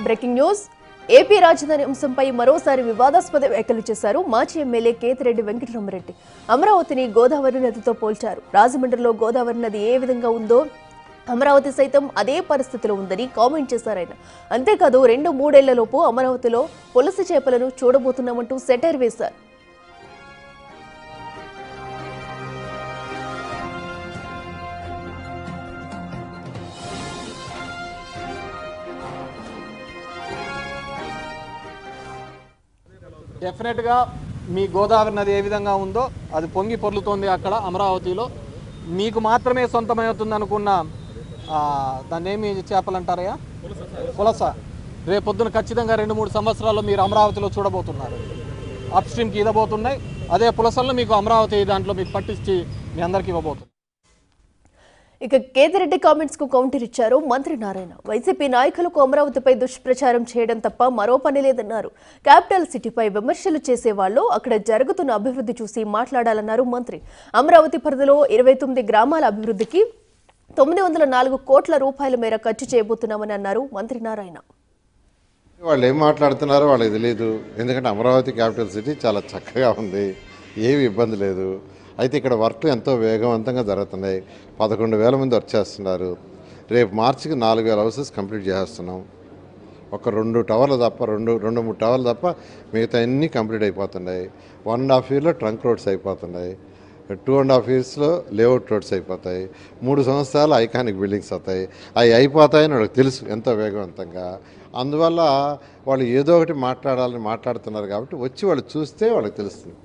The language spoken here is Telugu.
బ్రేకింగ్ న్యూస్ ఏపీ రాజధాని అంశంపై మరోసారి వివాదాస్పద వ్యాఖ్యలు చేశారు మాజీ ఎమ్మెల్యే కేతిరెడ్డి వెంకటరామరెడ్డి. అమరావతిని గోదావరి నదితో పోల్చారు. రాజమండ్రిలో గోదావరి నది ఏ విధంగా ఉందో అమరావతి సైతం అదే పరిస్థితిలో ఉందని కామెంట్ చేశారు ఆయన. అంతేకాదు 2-3 ఏళ్లలోపు అమరావతిలో పులస చేపలను చూడబోతున్నామంటూ సెటైర్ వేశారు. డెఫినెట్గా మీ గోదావరి నది ఏ విధంగా ఉందో అది పొంగి పొర్లుతోంది అక్కడ అమరావతిలో. మీకు మాత్రమే సొంతమవుతుంది అనుకున్న దాన్ని ఏమి చేపలు అంటారయ్యా, పులస, రేపొద్దున ఖచ్చితంగా 2-3 సంవత్సరాల్లో మీరు అమరావతిలో చూడబోతున్నారు. అప్ స్ట్రీమ్కి ఇదబోతున్నాయి. అదే పులసల్లో మీకు అమరావతి దాంట్లో మీకు పట్టించి మీ అందరికీ ఇవ్వబోతుంది. ఇక కేతిరెడ్డి కామెంట్స్ కు కౌంటర్ ఇచ్చారు మంత్రి నారాయణ. వైసీపీ నాయకులకు అమరావతిపై దుష్ప్రచారం చేయడం తప్ప మరో పని లేదన్నారు. క్యాపిటల్ సిటీపై విమర్శలు చేసేవాళ్లు అక్కడ జరుగుతున్న అభివృద్ధి చూసి మాట్లాడాలన్నారు మంత్రి. అమరావతి పరిధిలో 29 గ్రామాల అభివృద్ధికి 904 కోట్ల రూపాయల మేర ఖర్చు చేయబోతున్నామని అన్నారు మంత్రి నారాయణ. వాళ్ళు ఏం మాట్లాడుతున్నారో వాళ్ళకి తెలియదు. ఎందుకంటే అమరావతి క్యాపిటల్ సిటీ చాలా చక్కగా ఉంది, ఏమి ఇబ్బంది లేదు. అయితే ఇక్కడ వర్క్ ఎంతో వేగవంతంగా జరుగుతున్నాయి. 11,000 మంది వర్క్ చేస్తున్నారు. రేపు మార్చికి 4,000 హౌసెస్ కంప్లీట్ చేస్తున్నాం. ఒక 2 టవర్లు తప్ప 2-3 టవర్లు తప్ప మిగతా అన్నీ కంప్లీట్ అయిపోతున్నాయి. 1.5 ఇయర్లో ట్రంక్ రోడ్స్ అయిపోతున్నాయి. 2.5 ఇయర్స్లో లేఅవుట్ రోడ్స్ అయిపోతాయి. 3 సంవత్సరాలు ఐకానిక్ బిల్డింగ్స్ అవుతాయి. అవి అయిపోతాయని వాళ్ళకి తెలుసు ఎంతో వేగవంతంగా. అందువల్ల వాళ్ళు ఏదో ఒకటి మాట్లాడాలని మాట్లాడుతున్నారు కాబట్టి వచ్చి వాళ్ళు చూస్తే వాళ్ళకి తెలుస్తుంది.